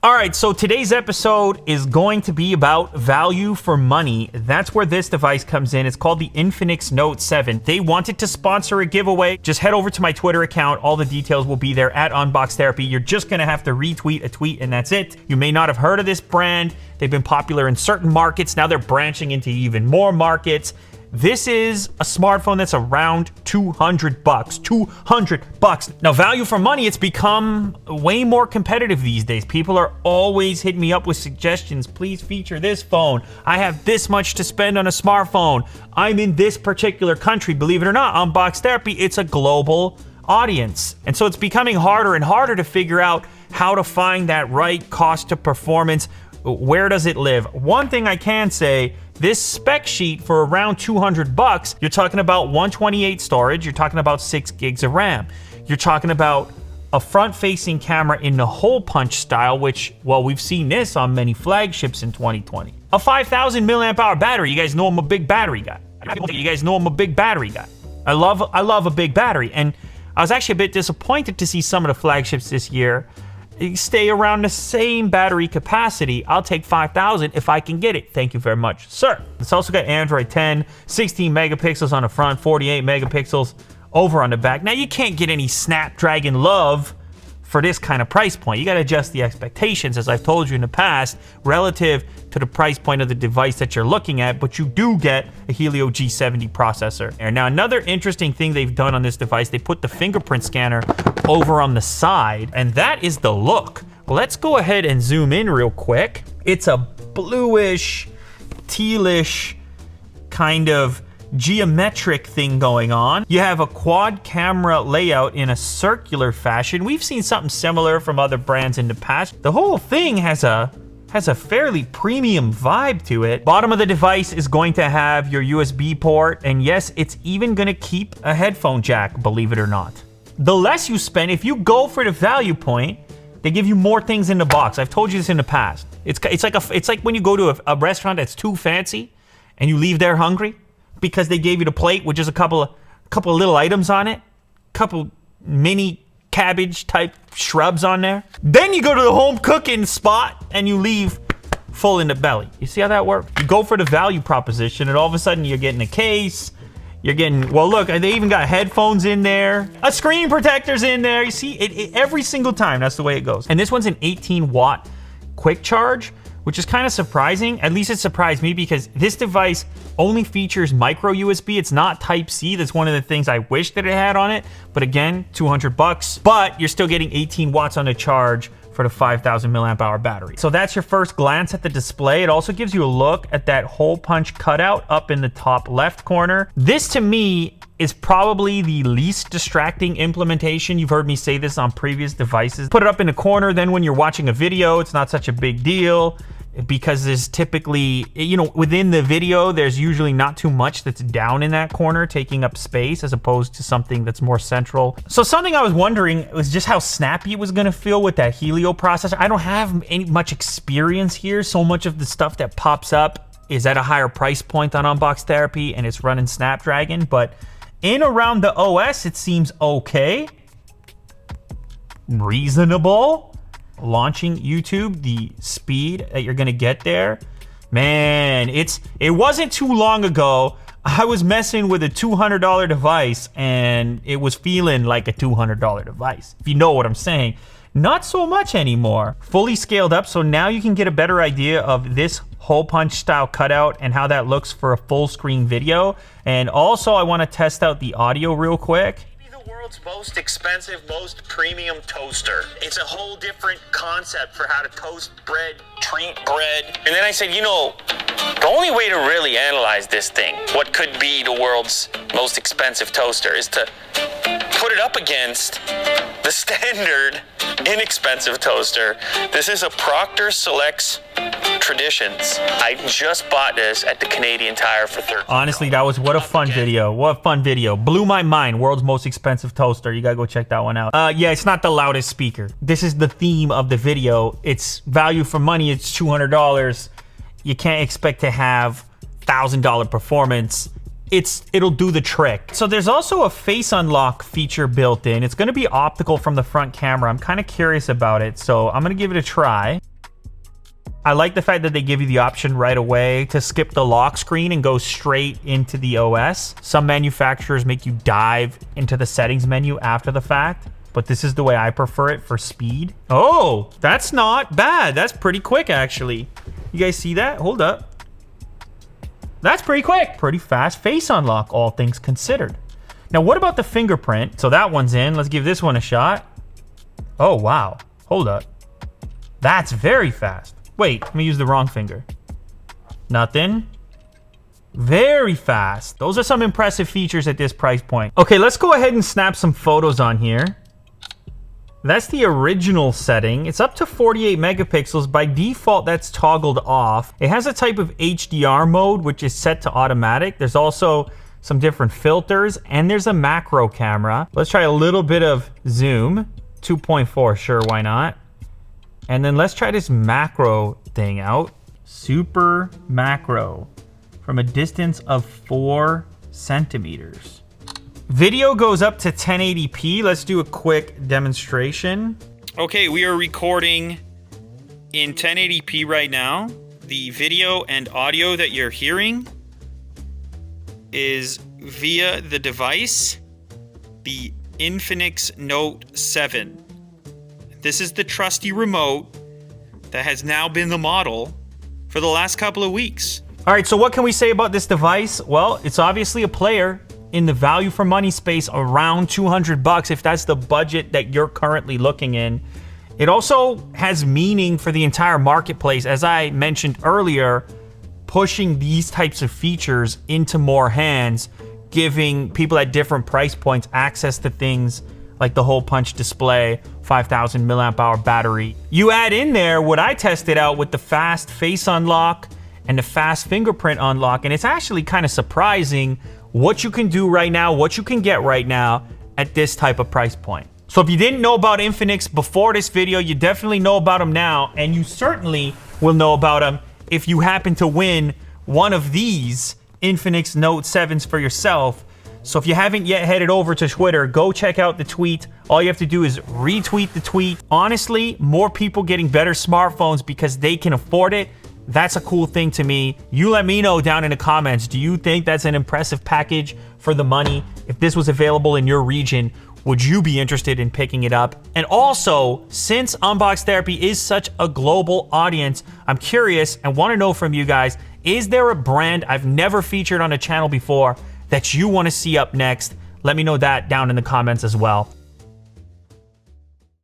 All right, so today's episode is going to be about value for money. That's where this device comes in. It's called the Infinix Note 7. They wanted to sponsor a giveaway. Just head over to my Twitter account. All the details will be there at Unbox Therapy. You're just going to have to retweet a tweet, and that's it. You may not have heard of this brand. They've been popular in certain markets. Now they're branching into even more markets. This is a smartphone that's around $200. $200. Now, value for money, it's become way more competitive these days. People are always hitting me up with suggestions. Please feature this phone. I have this much to spend on a smartphone. I'm in this particular country. Believe it or not, Unbox Therapy, it's a global audience. And so it's becoming harder and harder to figure out how to find that right cost to performance. Where does it live? One thing I can say, this spec sheet for around $200, you're talking about 128 storage, you're talking about 6 gigs of RAM. You're talking about a front-facing camera in the hole punch style, which, well, we've seen this on many flagships in 2020. A 5,000 milliamp hour battery. You guys know I'm a big battery guy. I love a big battery, and I was actually a bit disappointed to see some of the flagships this year stay around the same battery capacity. I'll take 5,000 if I can get it. Thank you very much, sir. It's also got Android 10, 16 megapixels on the front, 48 megapixels over on the back. Now, you can't get any Snapdragon love for this kind of price point. You got to adjust the expectations, as I've told you in the past, relative to the price point of the device that you're looking at, but you do get a Helio G70 processor. And now, another interesting thing they've done on this device, they put the fingerprint scanner over on the side, and that is the look. Well, let's go ahead and zoom in real quick. It's a bluish, tealish kind of geometric thing going on. You have a quad camera layout in a circular fashion. We've seen something similar from other brands in the past. The whole thing has a fairly premium vibe to it. Bottom of the device is going to have your USB port, and yes, it's even going to keep a headphone jack, believe it or not. The less you spend, if you go for the value point, they give you more things in the box. I've told you this in the past. It's like when you go to a restaurant that's too fancy and you leave there hungry because they gave you the plate with just a couple of little items on it, couple mini cabbage type shrubs on there. Then you go to the home cooking spot and you leave full in the belly. You see how that works? You go for the value proposition and all of a sudden you're getting a case. You're getting, well, look, they even got headphones in there. A screen protector's in there. You see, it every single time, that's the way it goes. And this one's an 18-watt quick charge, which is kind of surprising. At least it surprised me because this device only features micro USB. It's not Type-C. That's one of the things I wish that it had on it. But again, $200. But you're still getting 18 watts on the charge for the 5,000 milliamp hour battery. So that's your first glance at the display. It also gives you a look at that hole punch cutout up in the top left corner. This to me is probably the least distracting implementation. You've heard me say this on previous devices. Put it up in the corner, then when you're watching a video, it's not such a big deal because there's typically, you know, within the video, there's usually not too much that's down in that corner taking up space as opposed to something that's more central. So something I was wondering was just how snappy it was gonna feel with that Helio processor. I don't have much experience here. So much of the stuff that pops up is at a higher price point on Unbox Therapy and it's running Snapdragon, but in around the OS, it seems okay. Reasonable. Launching YouTube, the speed that you're gonna get there, man, it wasn't too long ago I was messing with a $200 device and it was feeling like a $200 device, if you know what I'm saying. Not so much anymore. Fully scaled up, so now you can get a better idea of this hole punch style cutout and how that looks for a full screen video. And also I want to test out the audio real quick. World's most expensive, most premium toaster. It's a whole different concept for how to toast bread, treat bread. And then I said, you know, the only way to really analyze this thing, what could be the world's most expensive toaster, is to put it up against the standard inexpensive toaster. This is a Proctor Selects Traditions. I just bought this at the Canadian Tire for $30. Honestly, that was what a fun video. What a fun video. Blew my mind. World's most expensive toaster. You gotta go check that one out. Yeah, it's not the loudest speaker. This is the theme of the video. It's value for money. It's $200. You can't expect to have $1,000 performance. It'll do the trick. So there's also a face unlock feature built in. It's gonna be optical from the front camera. I'm kind of curious about it, so I'm gonna give it a try. I like the fact that they give you the option right away to skip the lock screen and go straight into the OS. Some manufacturers make you dive into the settings menu after the fact, but this is the way I prefer it for speed. Oh, that's not bad. That's pretty quick, actually. You guys see that? Hold up. That's pretty quick. Pretty fast face unlock, all things considered. Now, what about the fingerprint? So that one's in. Let's give this one a shot. Oh, wow. Hold up. That's very fast. Wait, let me use the wrong finger. Nothing. Very fast. Those are some impressive features at this price point. Okay, let's go ahead and snap some photos on here. That's the original setting. It's up to 48 megapixels. By default, that's toggled off. It has a type of HDR mode, which is set to automatic. There's also some different filters, and there's a macro camera. Let's try a little bit of zoom. 2.4, sure, why not? And then let's try this macro thing out. Super macro from a distance of 4 centimeters. Video goes up to 1080p. Let's do a quick demonstration. Okay, we are recording in 1080p right now. The video and audio that you're hearing is via the device, the Infinix Note 7. This is the trusty remote that has now been the model for the last couple of weeks. All right, so what can we say about this device? Well, it's obviously a player in the value for money space around $200 if that's the budget that you're currently looking in. It also has meaning for the entire marketplace, as I mentioned earlier, pushing these types of features into more hands, giving people at different price points access to things like the hole punch display, 5,000 milliamp hour battery. You add in there what I tested out with the fast face unlock and the fast fingerprint unlock, and it's actually kind of surprising what you can do right now, what you can get right now at this type of price point. So if you didn't know about Infinix before this video, you definitely know about them now, and you certainly will know about them if you happen to win one of these Infinix Note 7s for yourself. So if you haven't yet headed over to Twitter, go check out the tweet. All you have to do is retweet the tweet. Honestly, more people getting better smartphones because they can afford it. That's a cool thing to me. You let me know down in the comments. Do you think that's an impressive package for the money? If this was available in your region, would you be interested in picking it up? And also, since Unbox Therapy is such a global audience, I'm curious and want to know from you guys, is there a brand I've never featured on a channel before that you want to see up next? Let me know that down in the comments as well.